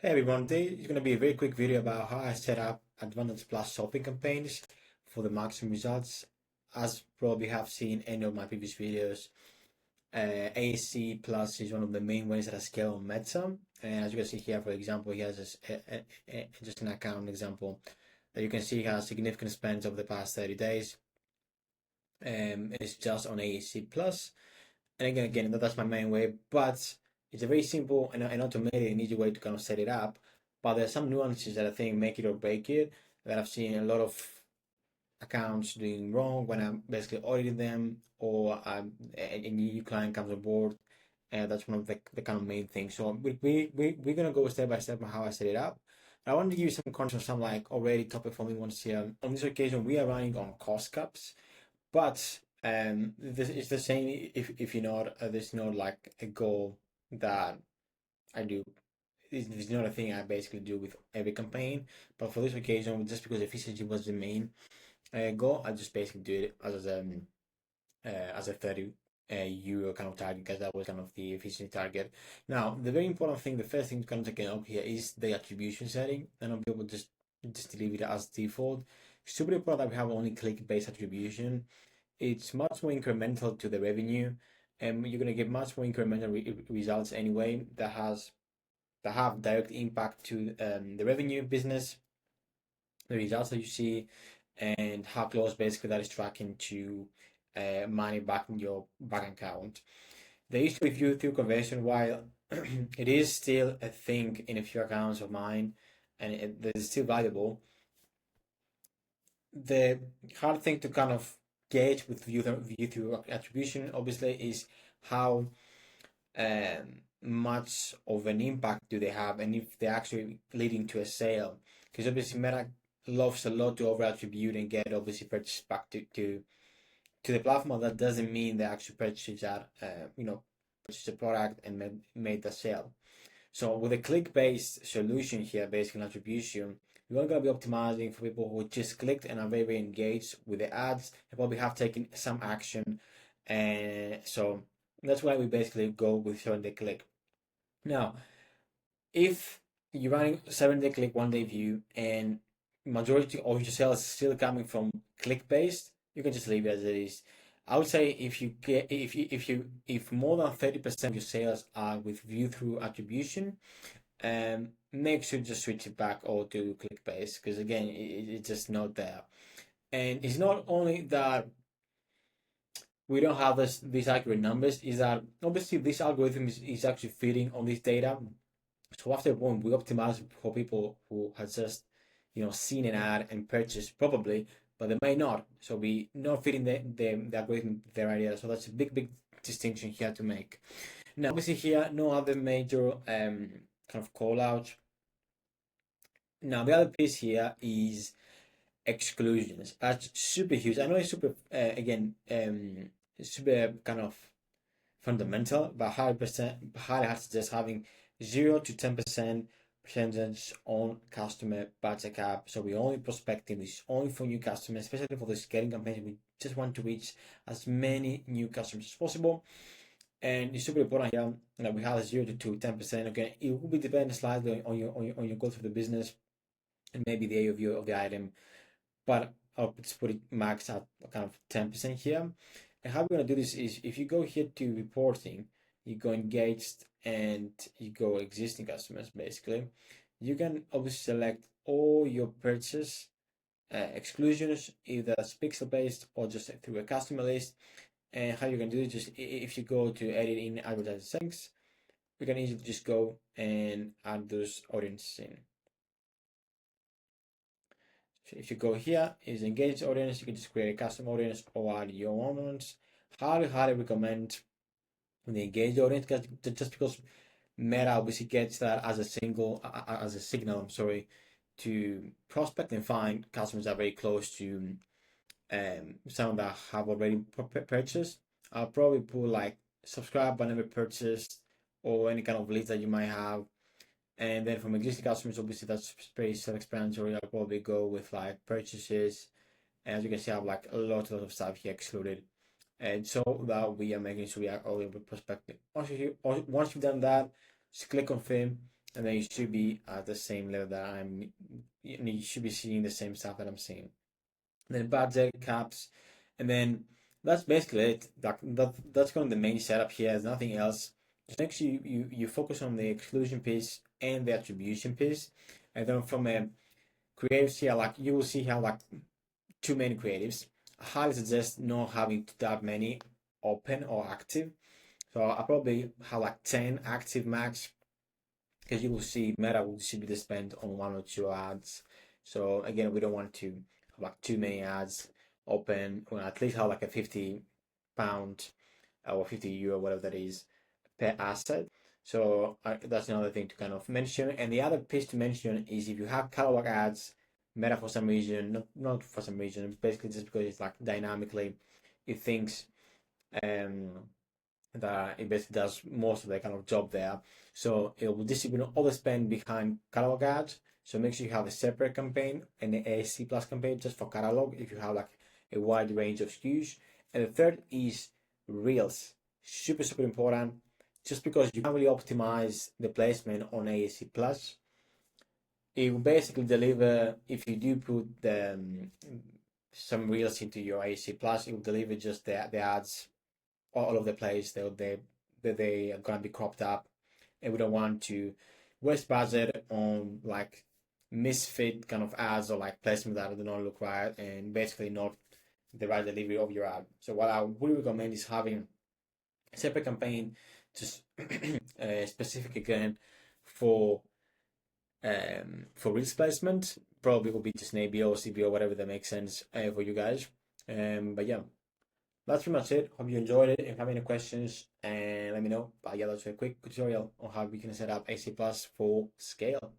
Hey everyone, today is going to be a very quick video about how I set up Advantage Plus shopping campaigns for the maximum results. As probably have seen any of my previous videos, AC Plus is one of the main ways that I scale on Meta. And as you can see here, for example, he has just an account example that you can see has significant spends over the past 30 days. It's just on AC Plus. And again, that's my main way, but it's a very simple and automated and easy way to kind of set it up. But there's some nuances that I think make it or break it that I've seen a lot of accounts doing wrong when I'm basically auditing them or a new client comes on board. And that's one of the kind of main things. So we're going to go step by step on how I set it up. I want to give you some context on some like already top performing ones here. On this occasion, we are running on cost caps. But this is the same if you know there's not like a goal that I do. It's not a thing I basically do with every campaign. But for this occasion, just because efficiency was the main goal, I just basically do it as a 30 euro kind of target because that was kind of the efficiency target. Now, the very important thing, the first thing to kind of take up here is the attribution setting. And I'll be able to just leave it as default. Super important that we have only click-based attribution. It's much more incremental to the revenue, and you're gonna get much more incremental results anyway that have direct impact to the revenue business, the results that you see, and how close basically that is tracking to money back in your bank account. The issue with view through conversion, while it is still a thing in a few accounts of mine, and it is still valuable, the hard thing to kind of gauge with view through attribution obviously is how much of an impact do they have and if they're actually leading to a sale, because obviously Meta loves a lot to over attribute and get obviously purchase back to the platform. That doesn't mean they actually purchase that purchase a product and made the sale. So with a click-based solution here, basically attribution, you're going to be optimizing for people who just clicked and are very, very engaged with the ads and probably have taken some action. And so that's why we basically go with 7-day click. Now, if you're running 7-day click, 1-day view, and majority of your sales is still coming from click-based, you can just leave it as it is. I would say if more than 30% of your sales are with view through attribution, make sure to just switch it back or to click based, because again it's just not there. And it's not only that we don't have these accurate numbers, is that obviously this algorithm is actually feeding on this data. So after one, we optimize for people who have just seen an ad and purchased probably, but they may not. So we not fitting the algorithm their idea. So that's a big distinction here to make. Now obviously here no other major kind of call out. Now the other piece here is exclusions. That's super huge. I know it's super super kind of fundamental, but highly hard to just having 0 to 10% percentage on customer budget cap. So we only prospecting, this is only for new customers, especially for the scaling campaign. We just want to reach as many new customers as possible. And it's super important here that we have 0 to 10%. Okay, it will be dependent slightly on your goals for the business and maybe the AOV of the item, but I'll just put it max at kind of 10% here. And how we're going to do this is if you go here to reporting, you go engaged and you go existing customers, basically, you can obviously select all your purchase exclusions, either as pixel based or just through a customer list. And how you can do it, just if you go to edit in advertising settings, we can easily just go and add those audiences in. So if you go here, is engaged audience, you can just create a custom audience or add your own ones. Highly recommend the engaged audience, just because Meta obviously gets that as a signal, to prospect and find customers that are very close to some that have already purchased. I'll probably put like subscribe but never purchased, or any kind of leads that you might have. And then from existing customers, obviously that's pretty self-explanatory. I'll probably go with like purchases. And as you can see, I have like a lot of stuff here excluded. And so that we are making sure we are all able to prospecting. Once you've done that, just click confirm. and then you should be at the same level that I'm. You should be seeing the same stuff that I'm seeing. And then budget caps, and then that's basically it. That's kind of the main setup here. There's nothing else. Just make sure you focus on the exclusion piece and the attribution piece, and then from a creatives here, like you will see how like too many creatives. I highly suggest not having that many open or active. So I probably have like 10 active max, because you will see Meta will distribute the spend on one or two ads. So again, we don't want to have like too many ads open. We'll at least have like a £50 or €50, whatever that is, per asset. So that's another thing to kind of mention. And the other piece to mention is if you have catalog ads, Meta for some reason, not for some reason, basically just because it's like dynamically, it thinks um that it basically does most of the kind of job there. So it will distribute all the spend behind catalog ads. So make sure you have a separate campaign and an ASC plus campaign just for catalog if you have like a wide range of SKUs. And the third is Reels. Super, super important. Just because you can't really optimize the placement on ASC plus, it will basically deliver, if you do put some Reels into your ASC plus, it will deliver just the ads all over the place. They are gonna be cropped up, and we don't want to waste budget on like misfit kind of ads or like placement that do not look right and basically not the right delivery of your ad. So what I would recommend is having a separate campaign, just specific again for Reels placement. Probably will be just an ABO, CBO, whatever that makes sense for you guys. But yeah, that's pretty much it. Hope you enjoyed it. If you have any questions, and let me know. But yeah, that's a quick tutorial on how we can set up AC Plus for scale.